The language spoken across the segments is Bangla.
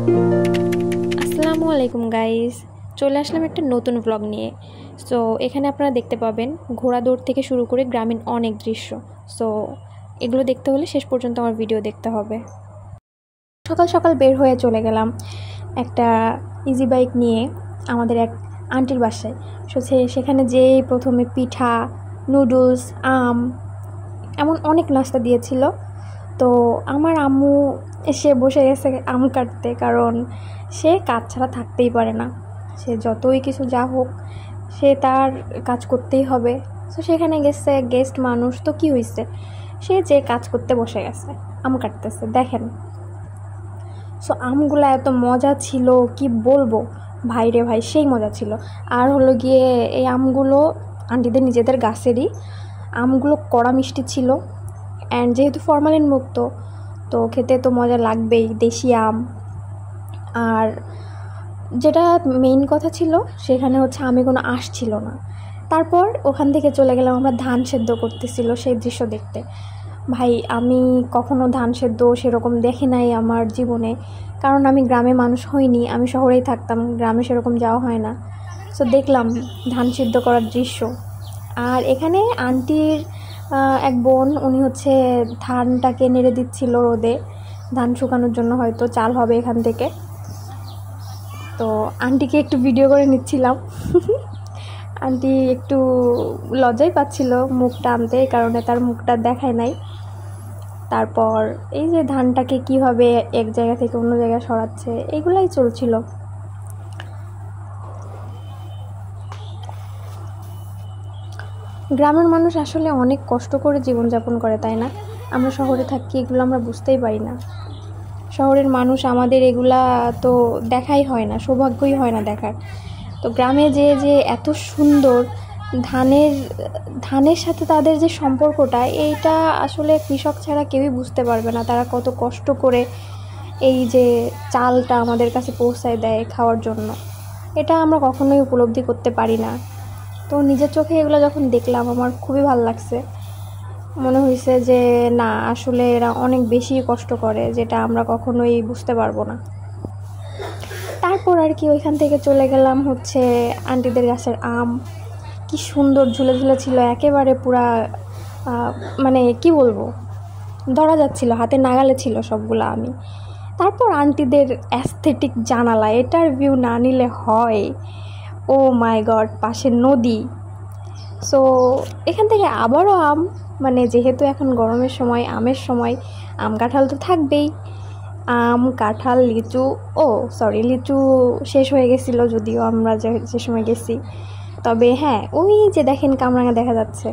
আসসালামু আলাইকুম গাইস, চলে আসলাম একটা নতুন ব্লগ নিয়ে। সো এখানে আপনারা দেখতে পাবেন ঘোড়া দৌড় থেকে শুরু করে গ্রামীণ অনেক দৃশ্য। সো এগুলো দেখতে হলে শেষ পর্যন্ত আমার ভিডিও দেখতে হবে। সকাল সকাল বের হয়ে চলে গেলাম একটা ইজি বাইক নিয়ে আমাদের এক আন্টির বাসায়। সো সেখানে যেই প্রথমে পিঠা, নুডলস, আম এমন অনেক নাস্তা দিয়েছিল। তো আমার আম্মু এসে বসে গেছে আম কাটতে, কারণ সে কাজ ছাড়া থাকতেই পারে না। সে যতই কিছু যা হোক, সে তার কাজ করতেই হবে। তো সেখানে গেছে, গেস্ট মানুষ তো কি হয়েছে, সে যে কাজ করতে বসে গেছে, আম কাটতেছে দেখেন। সো আমগুলো এত মজা ছিল কি বলবো, ভাই রে ভাই সেই মজা ছিল। আর হলো গিয়ে এই আমগুলো আন্টিদের নিজেদের গাছেরই আমগুলো, কড়া মিষ্টি ছিল। অ্যান্ড যেহেতু ফরমালিন মুক্ত, তো খেতে তো মজা লাগবেই, দেশি আম। আর যেটা মেইন কথা ছিল সেখানে হচ্ছে আমে কোনো আঁশ ছিল না। তারপর ওখান থেকে চলে গেলাম আমরা ধান সেদ্ধ করতেছিল সেই দৃশ্য দেখতে। ভাই আমি কখনো ধান সেদ্ধ সেরকম দেখি নাই আমার জীবনে, কারণ আমি গ্রামে মানুষ হইনি, আমি শহরেই থাকতাম, গ্রামে সেরকম যাওয়া হয় না। সো দেখলাম ধান সিদ্ধ করার দৃশ্য। আর এখানে আন্টির এক বোন, উনি হচ্ছে ধানটাকে নেড়ে দিচ্ছিল রোদে, ধান শুকানোর জন্য, হয়তো চাল হবে এখান থেকে। তো আন্টিকে একটু ভিডিও করে নিচ্ছিলাম। আন্টি একটু লজ্জাই পাচ্ছিল মুখটা আনতে, এই কারণে তার মুখটা দেখায় নাই। তারপর এই যে ধানটাকে কিভাবে এক জায়গা থেকে অন্য জায়গায় সরাচ্ছে, এগুলাই চলছিল। গ্রামের মানুষ আসলে অনেক কষ্ট করে জীবনযাপন করে, তাই না? আমরা শহরে থাকি, এগুলো আমরা বুঝতেই পারি না। শহরের মানুষ আমাদের এগুলা তো দেখাই হয় না, সৌভাগ্যই হয় না দেখার। তো গ্রামে যে এত সুন্দর ধানের সাথে তাদের যে সম্পর্কটা, এইটা আসলে কৃষক ছাড়া কেউই বুঝতে পারবে না। তারা কত কষ্ট করে এই যে চালটা আমাদের কাছে পৌঁছায় দেয় খাওয়ার জন্য, এটা আমরা কখনোই উপলব্ধি করতে পারি না। তো নিজের চোখে এগুলো যখন দেখলাম আমার খুবই ভালো লাগছে। মনে হয়েছে যে না, আসলে এরা অনেক বেশি কষ্ট করে, যেটা আমরা কখনোই বুঝতে পারবো না। তারপর আর কি ওইখান থেকে চলে গেলাম হচ্ছে আন্টিদের গাছের আম। কি সুন্দর ঝুলে ঝুলে ছিল, একেবারে পুরা মানে কি বলবো, ধরা যাচ্ছিল, হাতে নাগালে ছিল সবগুলো আমি। তারপর আন্টিদের অ্যাস্থেটিক জানালা, এটার ভিউ না নিলে হয়। ও মাই গড, পাশে নদী। সো এখান থেকে আবারও আম, মানে যেহেতু এখন গরমের সময়, আমের সময়, আম কাঁঠাল তো থাকবেই। আম, কাঁঠাল, লিচু, লিচু শেষ হয়ে গেছিলো যদিও আমরা যে সময় গেছি। তবে হ্যাঁ, ওই যে দেখেন কামরাঙা দেখা যাচ্ছে,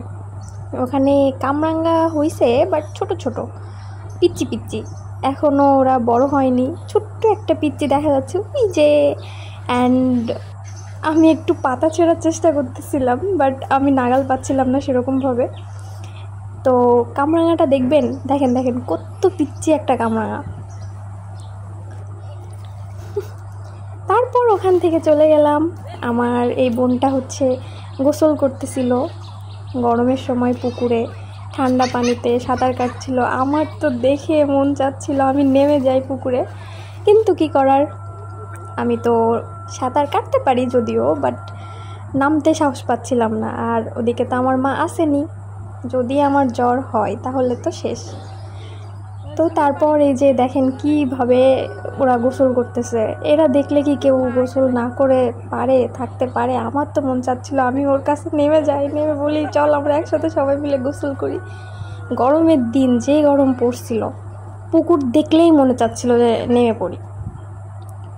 ওখানে কামরাঙা হইছে, বাট ছোট ছোট পিচ্চি পিচ্চি, এখনও ওরা বড় হয়নি, ছোট্ট একটা পিচ্চি দেখা যাচ্ছে ওই যে। অ্যান্ড আমি একটু পাতা ছেঁড়ার চেষ্টা করতেছিলাম, বাট আমি নাগাল পাচ্ছিলাম না সেরকমভাবে। তো কামরাঙাটা দেখবেন, দেখেন দেখেন কত পিচ্চি একটা কামরাঙা। তারপর ওখান থেকে চলে গেলাম, আমার এই বোনটা হচ্ছে গোসল করতেছিল গরমের সময় পুকুরে, ঠান্ডা পানিতে সাঁতার কাটছিল। আমার তো দেখে মন চাচ্ছিল আমি নেমে যাই পুকুরে, কিন্তু কি করার, আমি তো সাঁতার কাটতে পারি যদিও, বাট নামতে সাহস পাচ্ছিলাম না। আর ওদিকে তো আমার মা আসেনি, যদি আমার জ্বর হয় তাহলে তো শেষ। তো তারপর এই যে দেখেন কিভাবে ওরা গোসল করতেছে, এরা দেখলে কি কেউ গোসল না করে থাকতে পারে? আমার তো মন চাচ্ছিল আমি ওর কাছে নেমে যাই, নেমে বলি চল আমরা একসাথে সবাই মিলে গোসল করি। গরমের দিন যে গরম পড়ছিল, পুকুর দেখলেই মনে চাচ্ছিল যে নেমে পড়ি।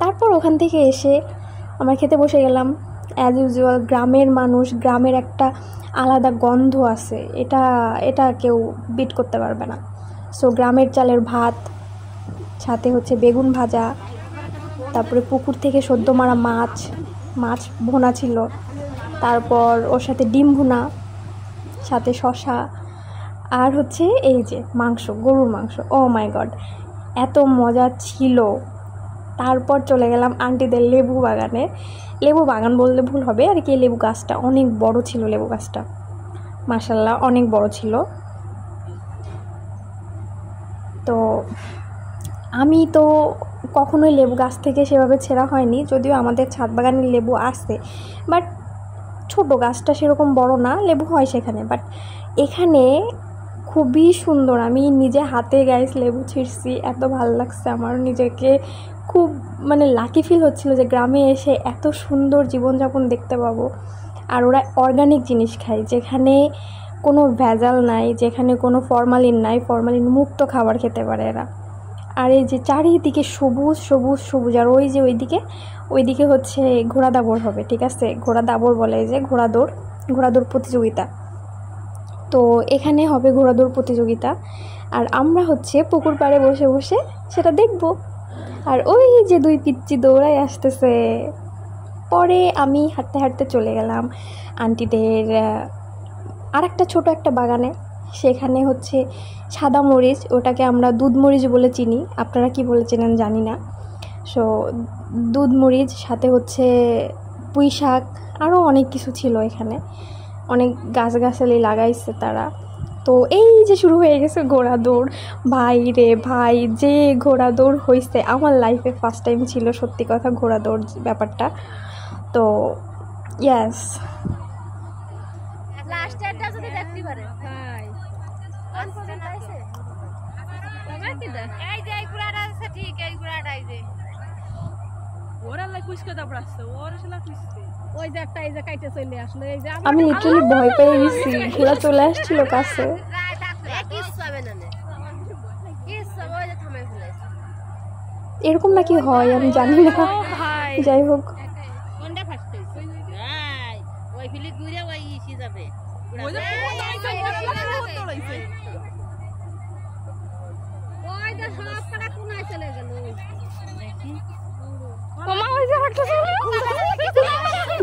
তারপর ওখান থেকে এসে আমরা খেতে বসে গেলাম। অ্যাজ ইউজুয়াল, গ্রামের মানুষ, গ্রামের একটা আলাদা গন্ধ আছে, এটা কেউ বিট করতে পারবে না। সো গ্রামের চালের ভাত, সাথে হচ্ছে বেগুন ভাজা, তারপরে পুকুর থেকে সদ্য মারা মাছ ভুনা ছিল, তারপর ওর সাথে ডিম ভুনা, সাথে শসা, আর হচ্ছে এই যে মাংস, গরুর মাংস। ও মাই গড, এত মজা ছিল। তারপর চলে গেলাম আন্টিদের লেবু বাগানে। লেবু বাগান বললে ভুল হবে আর কি, লেবু গাছটা অনেক বড় ছিল, লেবু গাছটা মাশাআল্লাহ অনেক বড় ছিল। তো আমি তো কখনোই লেবু গাছ থেকে সেভাবে ছেঁড়া হয়নি, যদিও আমাদের ছাদ বাগানে লেবু আসে, বাট ছোট গাছটা সেরকম বড় না, লেবু হয় সেখানে। বাট এখানে খুবই সুন্দর, আমি নিজে হাতে গাইস লেবু ছিঁড়ছি, এত ভালো লাগছে আমার নিজেকে, খুব মানে লাকি ফিল হচ্ছিল যে গ্রামে এসে এত সুন্দর জীবনযাপন দেখতে পাবো। আর ওরা অর্গানিক জিনিস খায়, যেখানে কোনো ভেজাল নাই, যেখানে কোনো ফরমালিন নাই, ফরমালিন মুক্ত খাবার খেতে পারে এরা। আর এই যে চারিদিকে সবুজ সবুজ সবুজ, আর ওই যে ওইদিকে হচ্ছে ঘোড়া দাবড় হবে, ঠিক আছে, ঘোড়া দাবড় বলে, এই যে ঘোড়াদৌড় প্রতিযোগিতা। তো এখানে হবে ঘোড়াদৌড় প্রতিযোগিতা, আর আমরা হচ্ছে পুকুর পাড়ে বসে বসে সেটা দেখব। আর ওই যে দুই পিচ্চি দৌড়াই আসতেছে। পরে আমি হাঁটতে হাঁটতে চলে গেলাম আন্টিদের আর একটা ছোটো একটা বাগানে। সেখানে হচ্ছে সাদা মরিচ, ওটাকে আমরা দুধ মরিচ বলে চিনি, আপনারা কি বলে চেনেন জানি না। সো দুধ মরিচ, সাথে হচ্ছে পুঁই শাক, আরও অনেক কিছু ছিল এখানে, অনেক গাছগাছালি লাগাইছে তারা। তো এই যে শুরু হয়ে গেছে ঘোড়া দৌড়, ভাই রে ভাই, যে ঘোড়া দৌড় হয়েছে আমার লাইফে ফার্স্ট টাইম ছিল সত্যি কথা ঘোড়া দৌড় ব্যাপারটা। তো ইয়াস, লাস্টারটা যদি দেখতে পারে ভাই এই যে এই গুড়াটা আছে, ঠিক এই গুড়াটা, এই যে ওরা লাই কুইস করে দাবড়াছে, ওরা শালা কুইসছে, ওই যে একটা এই যে কাইতে চলে আসলো, এই যে আমি লিটারালি ভয় পেয়ে গেছি, ঘোড়া চলে আসছিল কাছে। এরকম নাকি হয় আমি জানি না, যাই হোক। কোনটা ফার্স্ট হইছে ভাই, ওই ফিলি ঘুরে ওই ইসি যাবে, ওই যে ওই যে সব কটা কোনায় চলে গেল, দেখি ওমা ওই যে হাঁটতে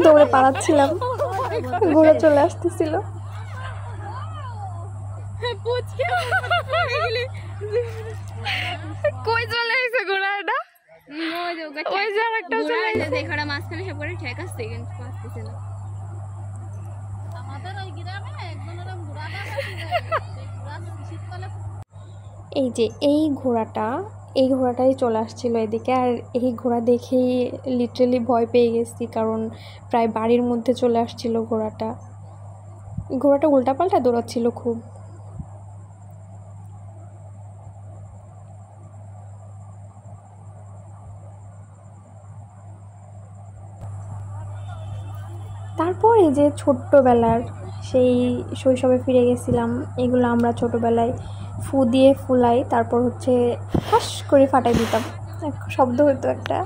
দৌড়ে পালাচ্ছিলাম, ঘোড়া চলে আসতেছিল। কই চলে আইছে ঘোড়াটা? ওই যে আরেকটা চলে আইছে, দেখাটা মাঝখানে সব করে ঠেক আসছে কিন্তু পাচ্ছিস না। আমাদের ওই গ্রামে একজন এরকম ঘোড়া শীতকালে এই ঘোড়াটাই চলে আসছিল এদিকে। আর এই ঘোড়া দেখেই লিটারালি ভয় পেয়ে গেছি, কারণ প্রায় বাড়ির মধ্যে চলে আসছিল ঘোড়াটা উল্টাপাল্টা দৌড়াচ্ছিল খুব। তারপর এই যে ছোট্টবেলার সেই শৈশবে ফিরে গেছিলাম, এগুলো আমরা ছোটোবেলায় ফু দিয়ে ফুলাই, তারপর হচ্ছে ফাঁস করে ফাটাই দিতাম, শব্দ হতো একটা,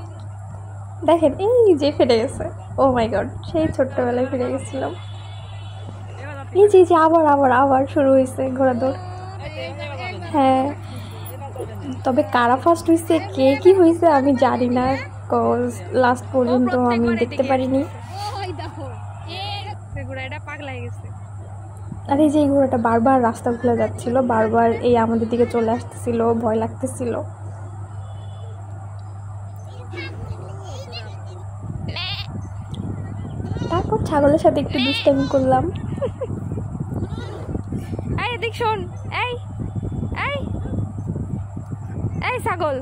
দেখেন এই যে ফেটে গেছে। ও মাই গড, সেই ছোট্টবেলায় ফিরে গেছিলাম। এই যে আবার আবার আবার শুরু হয়েছে ঘোড়া দৌড়। হ্যাঁ, তবে কারা ফার্স্ট হয়েছে, কে কি হয়েছে আমি জানি না, কজ লাস্ট পর্যন্ত আমি দেখতে পারিনি। আর এই যে এই ঘোড়াটা বারবার রাস্তা ভুলে যাচ্ছিল, বারবার এই আমাদের দিকে চলে আসতেছিল, ভয় লাগতেছিল। তারপর ছাগলের সাথে একটু দুষ্টামি করলাম। এই এদিক শোন, এই এই এই ছাগল,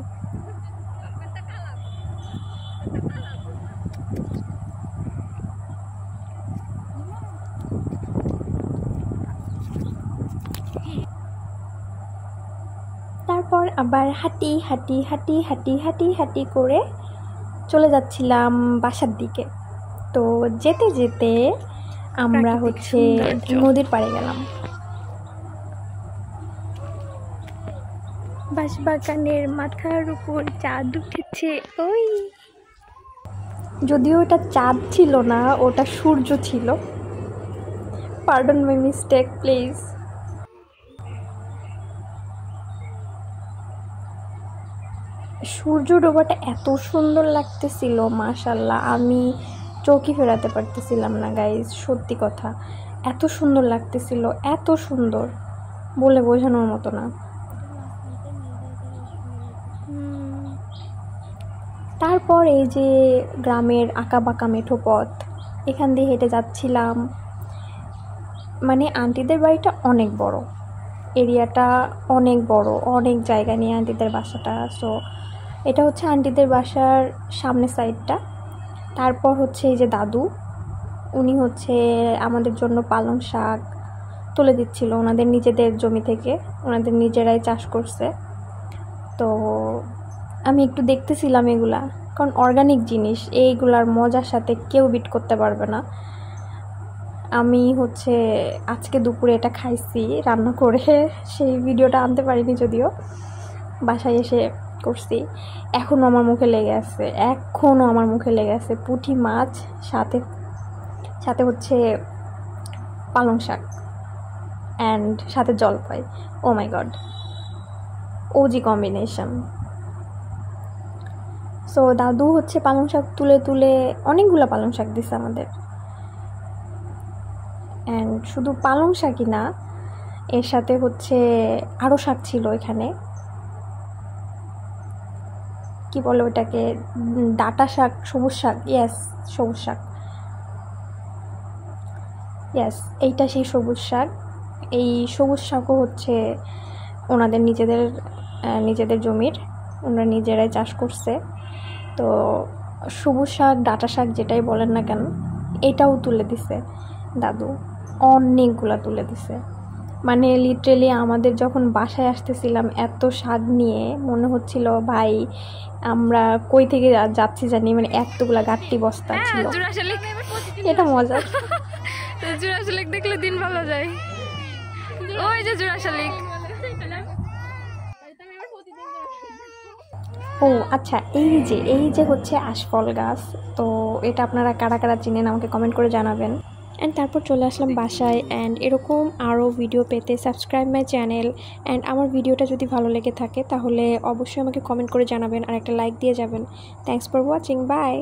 তারপর আবার হাঁটি হাঁটি হাঁটি হাঁটি হাঁটি হাঁটি করে চলে যাচ্ছিলাম বাসার দিকে। তো যেতে যেতে আমরা হচ্ছে নদীর পাড়ে গেলাম। বাঁশবাগানের মাথার উপর চাঁদ উঠেছে, ওই যদিও ওটা চাঁদ ছিল না, ওটা সূর্য ছিল, পার্ডন মাই মিস্টেক প্লিজ। সূর্য ডোবাটা এত সুন্দর লাগতেছিল, মাশাল্লাহ, আমি চোখই ফেরাতে পারতেছিলাম না গাইজ, সত্যি কথা, এত সুন্দর লাগতেছিল, এত সুন্দর, বলে বোঝানোর মতো না। তারপর এই যে গ্রামের আঁকাবাঁকা মেঠো পথ, এখান দিয়ে হেঁটে যাচ্ছিলাম। মানে আন্টিদের বাড়িটা অনেক বড়, এরিয়াটা অনেক বড়, অনেক জায়গা নিয়ে আন্টিদের বাসাটা। সো এটা হচ্ছে আন্টিদের বাসার সামনের সাইডটা। তারপর হচ্ছে এই যে দাদু, উনি হচ্ছে আমাদের জন্য পালং শাক তুলে দিচ্ছিল ওনাদের নিজেদের জমি থেকে, ওনাদের নিজেরাই চাষ করছে। তো আমি একটু দেখতেছিলাম এগুলা, কারণ অর্গানিক জিনিস এইগুলার মজার সাথে কেউ বিট করতে পারবে না। আমি হচ্ছে আজকে দুপুরে এটা খাইছি রান্না করে, সেই ভিডিওটা আনতে পারিনি যদিও, বাসায় এসে করছি। এখনও আমার মুখে লেগে আছে, পুঁটি মাছ সাথে সাথে হচ্ছে পালং শাক অ্যান্ড সাথে জলপাই। ও মাই গড, ওজি কম্বিনেশন। সো দাদু হচ্ছে পালং শাক তুলে তুলে অনেকগুলো পালং শাক দিছে আমাদের। অ্যান্ড শুধু পালং শাকই না, এর সাথে হচ্ছে আরও শাক ছিল এখানে, কি বলে ওটাকে, ডাঁটা শাক, সবুজ শাক, সবুজ শাক, এইটা সেই সবুজ শাক। এই সবুজ শাকও হচ্ছে ওনাদের নিজেদের জমির, ওনারা নিজেরাই চাষ করছে। তো সবুজ শাক, ডাঁটা শাক যেটাই বলেন না কেন, এটাও তুলে দিছে দাদু, অনেকগুলা তুলে দিছে। মানে লিটারেলি আমাদের যখন বাসায় আসতেছিলাম এত শাক নিয়ে, মনে হচ্ছিল ভাই আমরা কই থেকে যাচ্ছি জানি, মানে এতগুলা গাট্টি বস্তা ছিল। এটা মজা। জুড়া শালিক দেখলে দিন ভালো যায়। ওই যে জুড়া শালিক। ও আচ্ছা, এই যে হচ্ছে আশফল গাছ। তো এটা আপনারা কারা কারা চিনেন আমাকে কমেন্ট করে জানাবেন। অ্যান্ড তারপর চলে আসলাম বাসায়। অ্যান্ড এরকম আরও ভিডিও পেতে সাবস্ক্রাইব মাই চ্যানেল। অ্যান্ড আমার ভিডিওটা যদি ভালো লেগে থাকে তাহলে অবশ্যই আমাকে কমেন্ট করে জানাবেন আর একটা লাইক দিয়ে যাবেন। Thanks for watching, by.